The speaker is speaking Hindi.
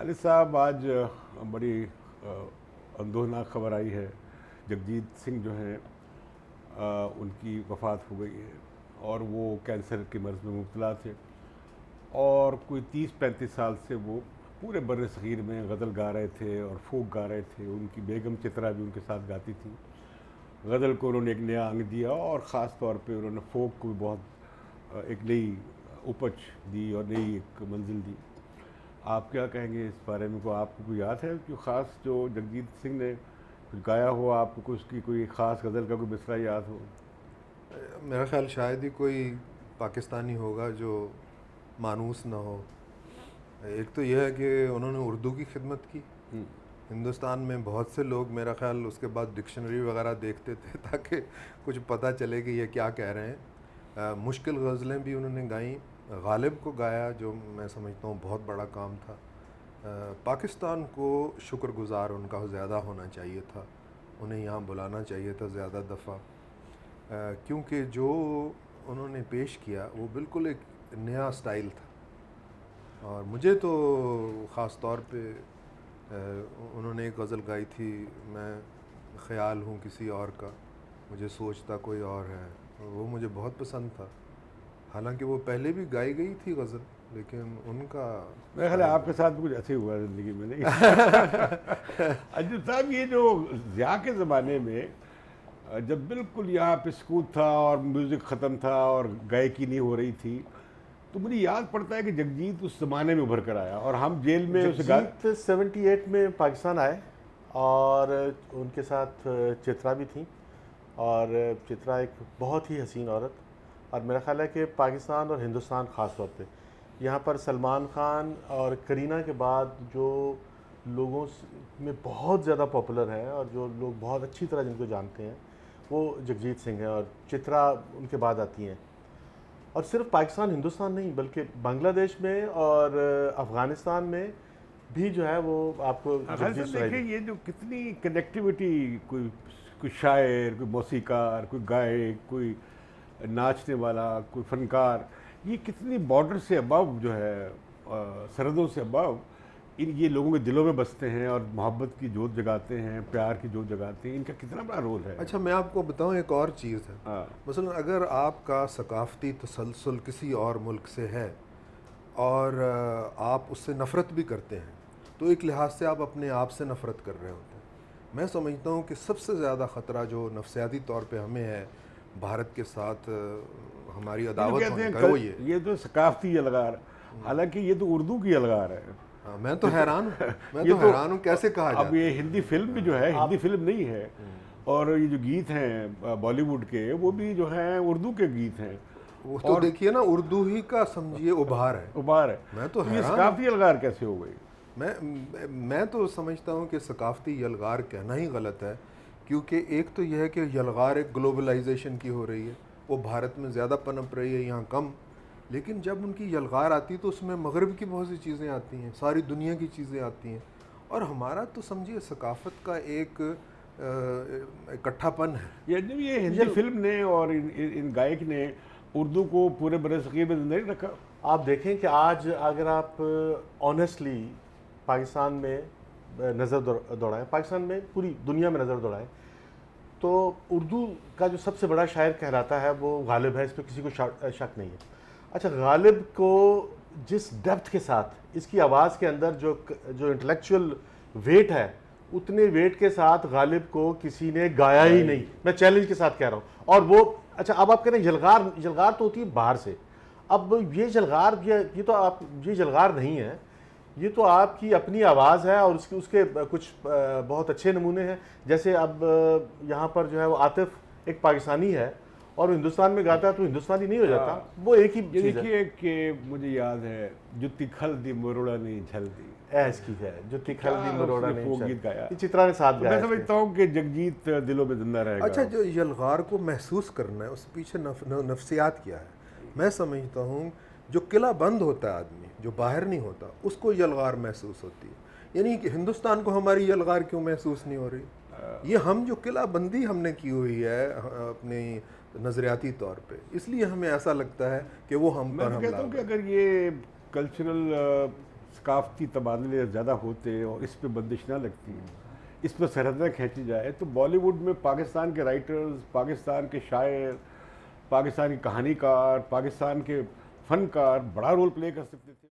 खालिद साहब, आज बड़ी अंदोहनाक खबर आई है। जगजीत सिंह जो हैं उनकी वफ़ात हो गई है और वो कैंसर के मर्ज़ में मुब्तला थे और कोई 30-35 साल से वो पूरे बर्र सग़ीर में गज़ल गा रहे थे और फोक गा रहे थे। उनकी बेगम चित्रा भी उनके साथ गाती थी। गज़ल को उन्होंने एक नया अंग दिया और ख़ास तौर पे उन्होंने फोक को भी बहुत एक नई उपज दी और नई एक मंजिल दी। आप क्या कहेंगे इस बारे में? को आपको कोई याद है कि ख़ास जो जगजीत सिंह ने कुछ गाया हो, आपको कुछ उसकी कोई ख़ास गज़ल का कोई मिसरा याद हो? मेरा ख़्याल शायद ही कोई पाकिस्तानी होगा जो मानूस ना हो। एक तो यह है कि उन्होंने उर्दू की खिदमत की। हिंदुस्तान में बहुत से लोग मेरा ख़्याल उसके बाद डिक्शनरी वगैरह देखते थे ताकि कुछ पता चले कि ये क्या कह रहे हैं। मुश्किल गज़लें भी उन्होंने गाई। गालिब को गाया, जो मैं समझता हूँ बहुत बड़ा काम था। पाकिस्तान को शुक्रगुज़ार उनका ज़्यादा होना चाहिए था, उन्हें यहाँ बुलाना चाहिए था ज़्यादा दफ़ा, क्योंकि जो उन्होंने पेश किया वो बिल्कुल एक नया स्टाइल था। और मुझे तो ख़ास तौर पे उन्होंने एक गज़ल गाई थी, मैं ख़याल हूँ किसी और का, मुझे सोचता कोई और है, वो मुझे बहुत पसंद था। हालांकि वो पहले भी गाई गई थी गज़ल, लेकिन उनका मेरे ख्याल है आपके साथ भी कुछ ऐसे ही हुआ ज़िंदगी में, नहीं? अजब साहब, ये जो ज़िया के ज़माने में जब बिल्कुल यहाँ पे सुकूत था और म्यूज़िक ख़त्म था और गायकी नहीं हो रही थी, तो मुझे याद पड़ता है कि जगजीत उस ज़माने में उभर कर आया और हम जेल में उसे जगजीत 78 में पाकिस्तान आए और उनके साथ चित्रा भी थी। और चित्रा एक बहुत ही हसीन औरत, और मेरा ख़्याल है कि पाकिस्तान और हिंदुस्तान ख़ास तौर पे यहाँ पर सलमान खान और करीना के बाद जो लोगों में बहुत ज़्यादा पॉपुलर हैं और जो लोग बहुत अच्छी तरह जिनको जानते हैं वो जगजीत सिंह हैं, और चित्रा उनके बाद आती हैं। और सिर्फ पाकिस्तान हिंदुस्तान नहीं बल्कि बांग्लादेश में और अफ़गानिस्तान में भी जो है वो आपको जगजीत सुनाई देखिए ये जो कितनी कनेक्टिविटी, कोई कोई शायर, कोई मौसीकार, कोई गायक, कोई नाचने वाला, कोई फनकार, ये कितनी बॉर्डर से अबव जो है, सरहदों से अबव ये लोगों के दिलों में बसते हैं और मोहब्बत की जोत जगाते हैं, प्यार की जोत जगाते हैं। इनका कितना बड़ा रोल है। अच्छा, मैं आपको बताऊं, एक और चीज़ है। हाँ। मसलन अगर आपका सकाफ़ती तसलसल किसी और मुल्क से है और आप उससे नफ़रत भी करते हैं, तो एक लिहाज से आप अपने आप से नफ़रत कर रहे होते हैं। मैं समझता हूँ कि सबसे ज़्यादा ख़तरा जो नफ्सियाती तौर पे हमें है भारत के साथ, हमारी अदावत होने का, वो ये तो सकाफ़ती अलगार, हालांकि ये तो उर्दू की अलगार है। मैं तो हैरान हूँ, मैं तो हैरान हूँ कैसे कहा जाता है। अब ये हिंदी फिल्म भी जो है, हिंदी फिल्म नहीं है, और ये जो गीत हैं बॉलीवुड के, वो भी जो हैं उर्दू के गीत हैं। वो तो देखिए ना, उर्दू ही का समझिए उभार है। मैं तो हैरान, सकाफ़ती अलगार कैसे हो गई? मैं तो समझता हूँ कि सकाफ़ती यलगार कहना ही गलत है, क्योंकि एक तो यह है कि यलगार एक ग्लोबलाइजेशन की हो रही है, वो भारत में ज़्यादा पनप रही है, यहाँ कम। लेकिन जब उनकी यलगार आती है तो उसमें मगरब की बहुत सी चीज़ें आती हैं, सारी दुनिया की चीज़ें आती हैं, और हमारा तो समझिए सकाफ़त का एक इकट्ठापन है। ये हिंदी फिल्म ने और इन गायक ने उर्दू को पूरे बरसग़ीर में जिंदा रखा। आप देखें कि आज अगर आप ऑनेस्टली पाकिस्तान में नज़र दौड़ाएं, पाकिस्तान में पूरी दुनिया में नज़र दौड़ाएं, तो उर्दू का जो सबसे बड़ा शायर कहलाता है वो गालिब है, इस पर किसी को शक नहीं है। अच्छा, गालिब को जिस डेप्थ के साथ इसकी आवाज़ के अंदर जो इंटेलेक्चुअल वेट है, उतने वेट के साथ गालिब को किसी ने गाया ही नहीं। मैं चैलेंज के साथ कह रहा हूँ। और वो, अच्छा, अब आप कह रहे हैं यलगार तो होती है बाहर से। अब ये यलगार, ये तो आप, ये यलगार नहीं है, ये तो आपकी अपनी आवाज़ है, और उसके कुछ बहुत अच्छे नमूने हैं। जैसे अब यहाँ पर जो है वो आतिफ एक पाकिस्तानी है और हिंदुस्तान में गाता है तो हिंदुस्तानी नहीं हो जाता, वो एक ही चीज़ है। देखिए कि मुझे याद है, जुत्ती खल दी मरोड़ा नहीं झल दी, ऐस की है जुत्ती खल दी मरोड़ा नहीं, वो गीत गाया, चित्रा ने साथ गाया। मैं समझता हूँ कि जगजीत दिलों में जिंदा रहेगा। अच्छा, जो यलगार को महसूस करना है, उस पीछे नफ्सियात क्या है? मैं समझता हूँ जो किला बंद होता है आदमी, जो बाहर नहीं होता, उसको यलगार महसूस होती है। यानी कि हिंदुस्तान को हमारी यलगार क्यों महसूस नहीं हो रही? ये हम जो किला बंदी हमने की हुई है अपनी नज़रियाती तौर पे, इसलिए हमें ऐसा लगता है कि वो हम पर हमला। मैं कहता हूँ कि अगर ये कल्चरल सकाफती तबादले ज़्यादा होते और इस पे बंदिश ना लगती, इस पर सरहदें खींची जाए, तो बॉलीवुड में पाकिस्तान के राइटर्स, पाकिस्तान के शायर, पाकिस्तान के कहानीकार, पाकिस्तान के फनकार बड़ा रोल प्ले कर सकते थे।